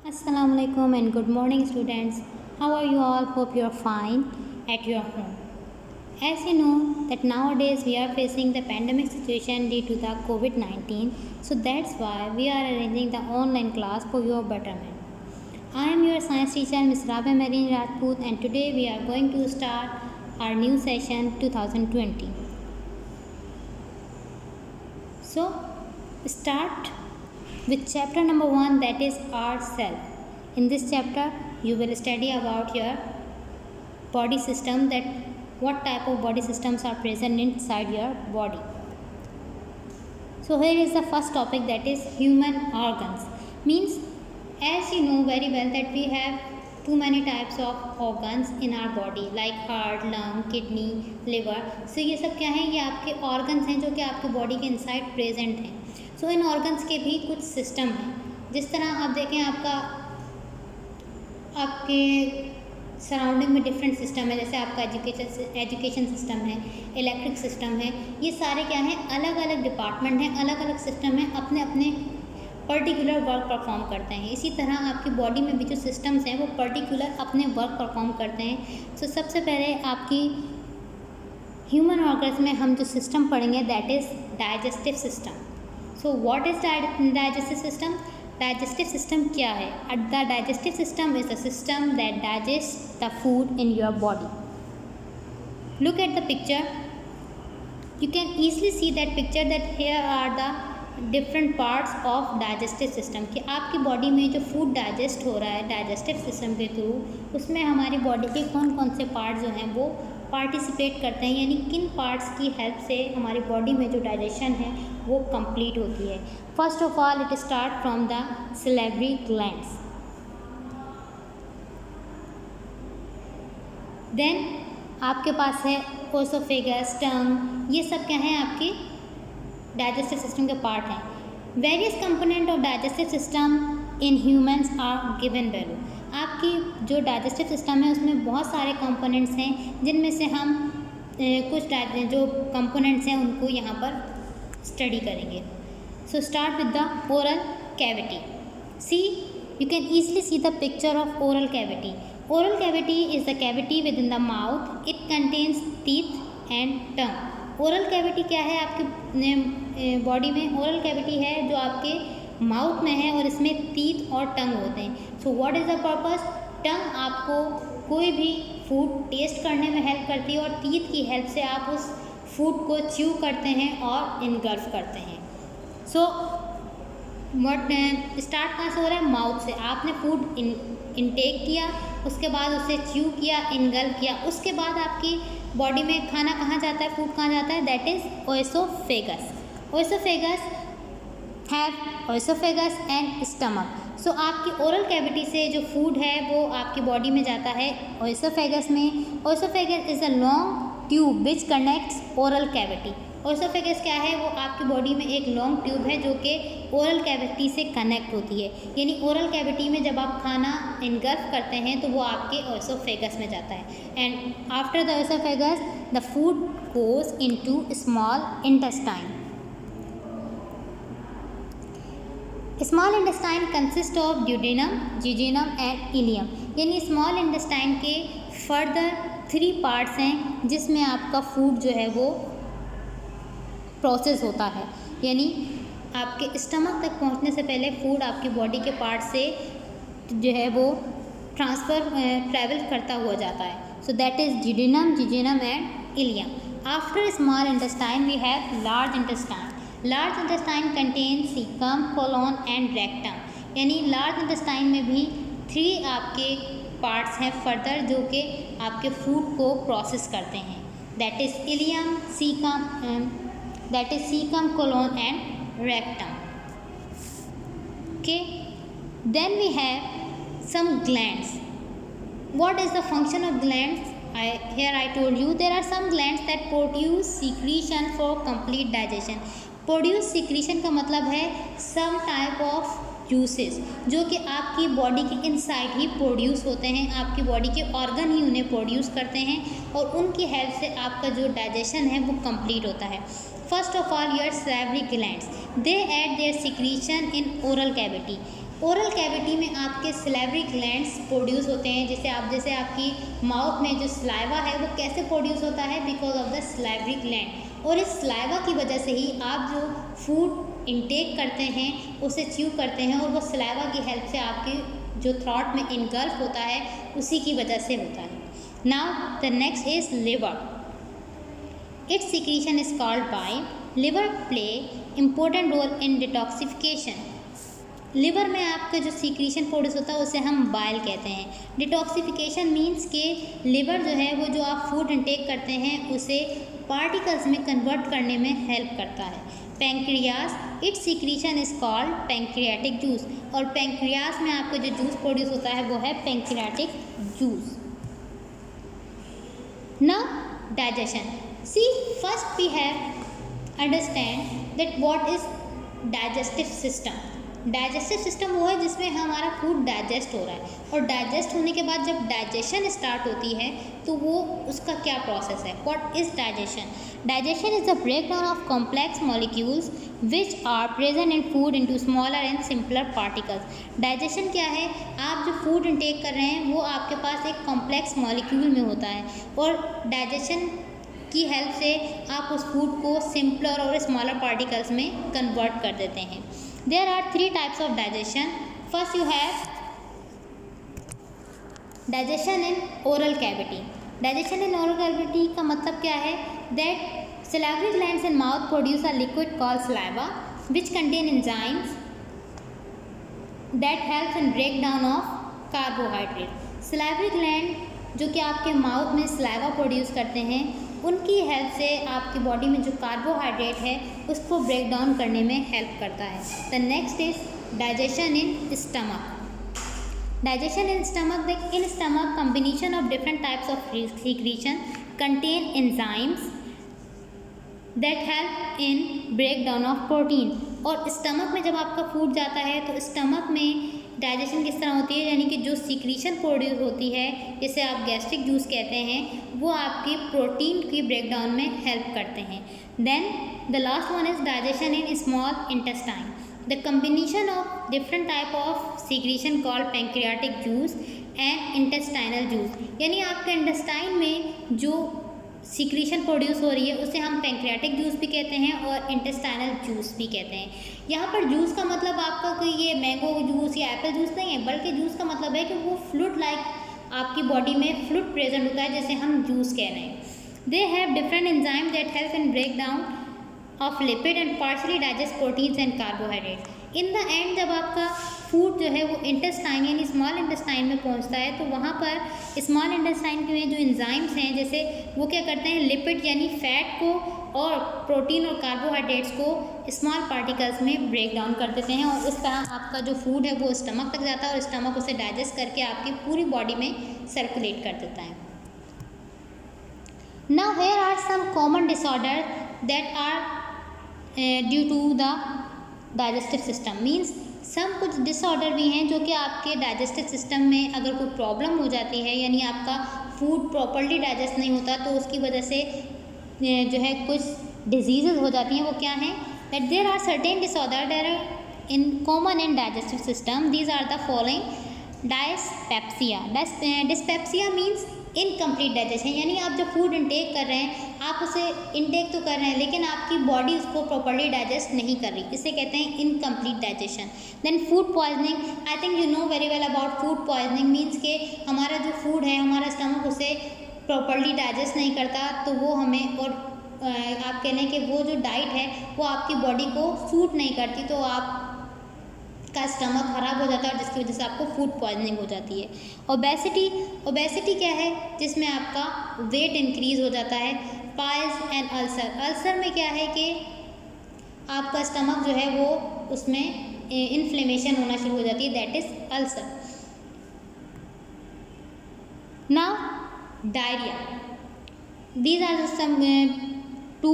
Assalamualaikum and good morning students. How are you all? Hope you are fine at your home. As you know that nowadays we are facing the pandemic situation due to the COVID-19. So that's why we are arranging the online class for your betterment. I am your science teacher Ms. Rabia Marine Rajput and today we are going to start our new session 2020. So start with chapter number 1, that is ourself. In this chapter you will study about your body system, that what type of body systems are present inside your body. So here is the first topic, that is human organs. Means as you know very well that we have too many types of organs in our body like heart, lung, kidney, liver. So ये सब क्या है, ये आपके organs हैं जो कि आपके बॉडी के इनसाइड प्रेजेंट हैं. सो इन ऑर्गन्स के भी कुछ सिस्टम हैं. जिस तरह आप देखें आपके सराउंडिंग में डिफरेंट सिस्टम है, जैसे आपका एजुकेशन सिस्टम है, इलेक्ट्रिक सिस्टम है. ये सारे क्या हैं, अलग अलग डिपार्टमेंट हैं, अलग अलग सिस्टम हैं, अपने अपने पर्टिकुलर वर्क परफॉर्म करते हैं. इसी तरह आपकी बॉडी में भी जो सिस्टम्स हैं वो पर्टिकुलर अपने वर्क परफॉर्म करते हैं. सो सबसे पहले आपकी ह्यूमन ऑर्गन्स में हम जो सिस्टम पढ़ेंगे that is digestive system. So what is digestive system? Digestive system क्या है? The digestive system is the system that digest the food in your body. Look at the picture. You can easily see that picture that here are the different parts of digestive system. कि आपकी body में जो food digest हो रहा है digestive system के through, उसमें हमारी बॉडी के कौन कौन से पार्ट जो हैं वो पार्टिसिपेट करते हैं, यानी किन पार्ट्स की हेल्प से हमारी बॉडी में जो डाइजेशन है वो कंप्लीट होती है. First of all it start from the salivary glands. Then आपके पास है ओसोफेगस, टंग. ये सब क्या हैं, आपकी डाइजेस्टिव सिस्टम के पार्ट हैं. Various component of digestive system in humans are given below. आपकी जो डाइजेस्टिव सिस्टम है उसमें बहुत सारे कंपोनेंट्स हैं, जिनमें से हम कुछ जो कंपोनेंट्स हैं उनको यहाँ पर स्टडी करेंगे. So start with the oral cavity. See you can easily see the picture of oral cavity. Oral cavity is the cavity within the mouth. It contains teeth and tongue. Oral cavity क्या है आपकी body में? Oral cavity है जो आपके mouth में है और इसमें टीथ और टंग होते हैं. So what is the purpose? Tongue आपको कोई भी फूड टेस्ट करने में हेल्प करती है और टीथ की हेल्प से आप उस फूड को च्यू करते हैं और इनगल्फ करते हैं. सो स्टार्ट कहाँ से हो रहा है? माउथ से. आपने फूड इनटेक किया, उसके बाद उसे च्यू किया, इनगल्फ किया, उसके बाद आपकी बॉडी में खाना कहाँ जाता है, फूड कहाँ जाता है? That is oesophagus. Oesophagus have oesophagus and stomach. So आपकी ओरल कैविटी से जो फूड है वो आपकी बॉडी में जाता है ओएसोफेगस में. ओएसोफेगस is a long tube which connects oral cavity. ओएसोफेगस क्या है? वो आपकी बॉडी में एक लॉन्ग ट्यूब है जो कि ओरल कैविटी से कनेक्ट होती है. यानी ओरल कैविटी में जब आप खाना इनगल्फ करते हैं तो वो आपके ओएसोफेगस में जाता है. And after the oesophagus the food goes into small intestine. Small intestine consist of duodenum, jejunum and ileum. यानी स्मॉल इंटेस्टाइन के फर्दर 3 पार्ट्स हैं जिसमें आपका फूड जो है वो प्रोसेस होता है. यानी आपके स्टमक तक पहुंचने से पहले फूड आपकी बॉडी के पार्ट से जो है वो ट्रैवल करता हुआ जाता है. So that is duodenum, jejunum and ileum. After small intestine we have large intestine. Large intestine contain caecum, colon and rectum. यानी लार्ज इंटेस्टाइन में भी 3 आपके पार्ट्स हैं फर्दर जो कि आपके फूड को प्रोसेस करते हैं. That is ileum, caecum, colon and rectum. Okay. Then we have some glands. What is the function of glands? Here I told you there are some glands that produce secretion for complete digestion. Produce secretion का मतलब है some type of juices जो कि आपकी body के inside he produce होते हैं. आपकी बॉडी के ऑर्गन ही उन्हें प्रोड्यूस करते हैं और उनकी हेल्प से आपका जो डाइजेशन है वो कंप्लीट होता है. First of all your salivary glands, they add their secretion in oral cavity. Oral cavity में आपके सलाइवरी ग्लैंड्स प्रोड्यूस होते हैं, जैसे आपकी माउथ में जो सलाइवा है वो कैसे प्रोड्यूस होता है, because of the salivary gland. और इस सलाइवा की वजह से ही आप जो फूड इंटेक करते हैं उसे च्यू करते हैं, और वो सलाइवा की हेल्प से आपकी जो थ्रॉट में इनगल्फ होता है उसी की वजह से होता है। Now the next is liver. Its secretion is called bile. Liver play important role in detoxification. Liver में आपका जो सीक्रीशन प्रोड्यूस होता है उसे हम बाइल कहते हैं। डिटॉक्सिफिकेशन मीन्स के लिवर जो है वो जो आप फूड इंटेक करते हैं उसे पार्टिकल्स में कन्वर्ट करने में हेल्प करता है। Pancreas, its secretion is called pancreatic juice. और पैंक्रियास में आपका जो जूस प्रोड्यूस होता है वो है pancreatic juice. Now digestion. See first we have understand that what is digestive system. Digestive system वो है जिसमें हमारा फूड डाइजेस्ट हो रहा है, और डाइजेस्ट होने के बाद जब डाइजेशन स्टार्ट होती है तो वो उसका क्या प्रोसेस है। What is digestion? Digestion is the breakdown of complex molecules which are present in food into smaller and simpler particles. Digestion क्या है? आप जो फूड इंटेक कर रहे हैं वो आपके पास एक कॉम्प्लेक्स मॉलिक्यूल में होता है, और डाइजेशन की हेल्प से आप उस फूड को सिंपलर और स्मॉलर पार्टिकल्स में कन्वर्ट कर देते हैं। There are 3 types of digestion. First you have digestion in oral cavity. Digestion in oral cavity का मतलब क्या है? That salivary glands in mouth produce a liquid called saliva which contain enzymes that helps in breakdown of carbohydrate. Salivary gland जो कि आपके mouth में saliva produce करते हैं उनकी हेल्प से आपकी बॉडी में जो कार्बोहाइड्रेट है उसको ब्रेक डाउन करने में हेल्प करता है। The next is digestion in stomach. Digestion in stomach, in stomach combination of different types of secretion contain enzymes that help in break down of protein. और stomach में जब आपका फूड जाता है तो स्टमक में डाइजेशन किस तरह होती है, यानी कि जो सीक्रीशन प्रोड्यूस होती है जिसे आप गैस्ट्रिक जूस कहते हैं वो आपकी प्रोटीन की ब्रेकडाउन में हेल्प करते हैं। Then the last one is digestion in small intestine. The combination of different type of secretion called pancreatic juice and intestinal juice, यानी आपके इंटेस्टाइन में जो सीक्रीशन प्रोड्यूस हो रही है उसे हम पैंक्रियाटिक जूस भी कहते हैं और इंटेस्टाइनल जूस भी कहते हैं। यहाँ पर जूस का मतलब आपका कोई ये मैंगो जूस या एप्पल जूस नहीं है, बल्कि जूस का मतलब है कि वो फ्लूइड लाइक आपकी बॉडी में फ्लूइड प्रेजेंट होता है जैसे हम जूस कह रहे हैं। They have different enzyme that help in break down of lipid and partially digest proteins and carbohydrate. In the end जब आपका फूड जो है वो इंटेस्टाइन यानी स्मॉल इंटेस्टाइन में पहुंचता है तो वहाँ पर स्मॉल इंटेस्टाइन में जो एंजाइम्स हैं जैसे वो क्या करते हैं, लिपिड यानी फैट को और प्रोटीन और कार्बोहाइड्रेट्स को स्मॉल पार्टिकल्स में ब्रेक डाउन कर देते हैं, और इस तरह आपका जो फूड है वो स्टमक तक जाता है और स्टमक उसे डाइजेस्ट करके आपकी पूरी बॉडी में सर्कुलेट कर देता है। Now here are some common disorder that are due to the digestive system. Means some कुछ डिसऑर्डर भी हैं जो कि आपके डाइजेस्टिव सिस्टम में अगर कोई प्रॉब्लम हो जाती है, यानी आपका फूड प्रॉपर्ली डाइजेस्ट नहीं होता तो उसकी वजह से जो है कुछ डिजीज़ हो जाती हैं। वो क्या हैं? That there are certain disorder that are in common in digestive system. These are the following. Dyspepsia. Dyspepsia means incomplete digestion, यानी आप जो फूड इंटेक कर रहे हैं आप उसे इंटेक तो कर रहे हैं लेकिन आपकी बॉडी उसको प्रॉपर्ली डाइजेस्ट नहीं कर रही, इसे कहते हैं incomplete digestion. Then food poisoning. I think you know very well about food poisoning. Means के हमारा जो फूड है हमारा स्टमक उसे प्रॉपर्ली डाइजेस्ट नहीं करता तो वो हमें, और आप कह लें कि वो जो डाइट है वो आपकी बॉडी को सूट नहीं करती तो आप का स्टमक खराब हो जाता है और जिसकी वजह से आपको फूड पॉइजनिंग हो जाती है। ओबेसिटी। ओबेसिटी क्या है? जिसमें आपका वेट इंक्रीज हो जाता है। Piles and ulcer. अल्सर में क्या है कि आपका स्टमक जो है वो उसमें इन्फ्लेमेशन होना शुरू हो जाती है, that is ulcer. Now diarrhoea. These are some two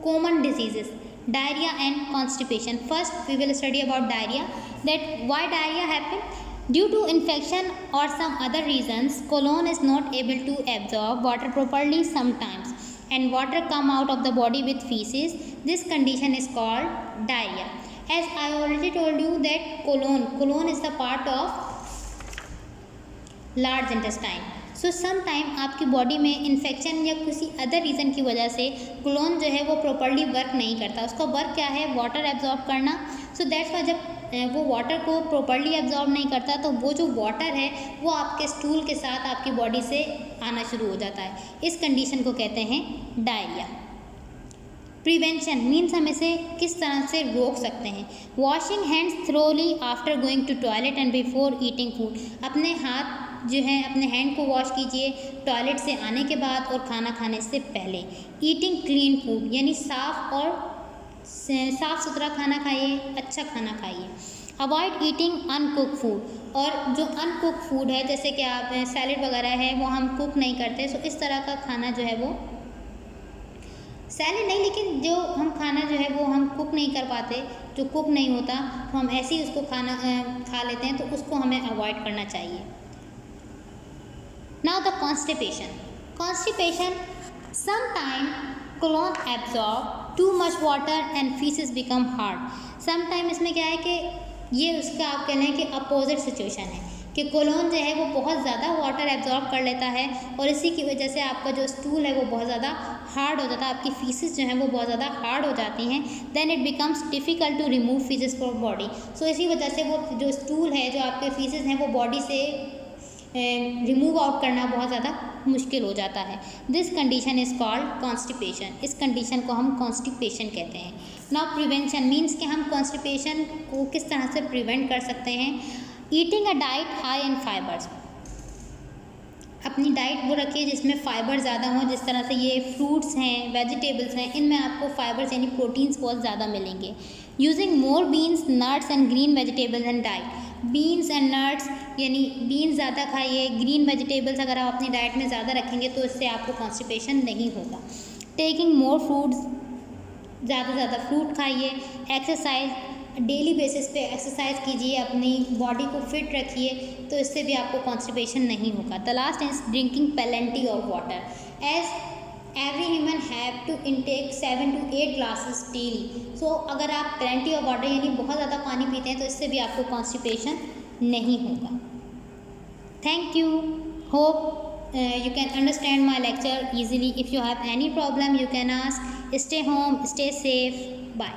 common diseases, diarrhea and constipation. First we will study about diarrhea, that why diarrhea happen. Due to infection or some other reasons, colon is not able to absorb water properly sometimes and water come out of the body with feces. This condition is called diarrhea. As I already told you that colon is the part of large intestine. So some time आपकी body में infection या किसी other reason की वजह से colon जो है वो प्रॉपर्ली वर्क नहीं करता. उसका वर्क क्या है? वाटर एब्जॉर्ब करना. सो दैट्स वाई जब वो वाटर को प्रॉपर्ली एब्जॉर्ब नहीं करता तो वो जो वाटर है वो आपके स्टूल के साथ आपकी बॉडी से आना शुरू हो जाता है. इस कंडीशन को कहते हैं डायरिया. प्रिवेंशन मीन्स हम इसे किस तरह से रोक सकते हैं. Washing hands thoroughly after going to toilet and before eating food. अपने हाथ जो है अपने हैंड को वॉश कीजिए टॉयलेट से आने के बाद और खाना खाने से पहले. ईटिंग क्लीन फूड यानी साफ़ सुथरा खाना खाइए, अच्छा खाना खाइए. Avoid eating अनकुक food. और जो अनकुक फूड है जैसे कि आप सैलेड वगैरह है वो हम कुक नहीं करते. सो इस तरह का खाना जो है वो सैलेड नहीं लेकिन जो हम खाना जो है वो हम कुक नहीं कर पाते, जो कुक नहीं होता तो हम ऐसे ही उसको खाना खा लेते हैं, तो उसको हमें अवॉइड करना चाहिए. Now the constipation. Constipation, sometime colon absorb too much water and feces become hard. Sometime इसमें क्या है कि ये उसका आप कह लें कि अपोजिट सिचुएशन है कि कोलोन जो है वो बहुत ज़्यादा वाटर एब्जॉर्ब कर लेता है और इसी की वजह से आपका जो स्टूल है वो बहुत ज़्यादा हार्ड हो जाता है, आपकी फीसेस जो हैं वो बहुत ज़्यादा हार्ड हो जाती हैं. Then it becomes difficult to remove faeces from body. So इसी वजह से वो जो स्टूल है जो आपके फीसेस हैं वो बॉडी से रिमूव आउट करना बहुत ज़्यादा मुश्किल हो जाता है. This condition is called constipation. इस कंडीशन को हम कॉन्स्टिपेशन कहते हैं. नाउ प्रिवेंशन मीन्स कि हम कॉन्स्टिपेशन को किस तरह से प्रिवेंट कर सकते हैं. Eating a diet high in fibres. अपनी डाइट वो रखिए जिसमें फ़ाइबर ज़्यादा हो, जिस तरह से ये फ्रूट्स हैं, वेजिटेबल्स हैं, इनमें आपको फाइबर्स यानी प्रोटीन्स बहुत ज़्यादा मिलेंगे. Using more beans, nuts and green vegetables and diet. Beans and nuts यानी बीन्स ज़्यादा खाइए, ग्रीन वेजिटेबल्स अगर आप अपनी डाइट में ज़्यादा रखेंगे तो इससे आपको कॉन्स्टिपेशन नहीं होगा. टेकिंग मोर फ्रूट्स, ज़्यादा से ज़्यादा फ्रूट खाइए. एक्सरसाइज, डेली बेसिस पे एक्सरसाइज कीजिए, अपनी बॉडी को फिट रखिए, तो इससे भी आपको कॉन्स्टिपेशन नहीं होगा. The last is drinking plenty of water. As every human have to intake 7 to 8 glasses daily. So अगर आप प्लेंटी ऑफ वाटर यानी बहुत ज़्यादा पानी पीते हैं तो इससे भी आपको कॉन्स्टिपेशन नहीं होगा. Thank you. Hope you can understand my lecture easily. If you have any problem you can ask. Stay home, stay safe. Bye.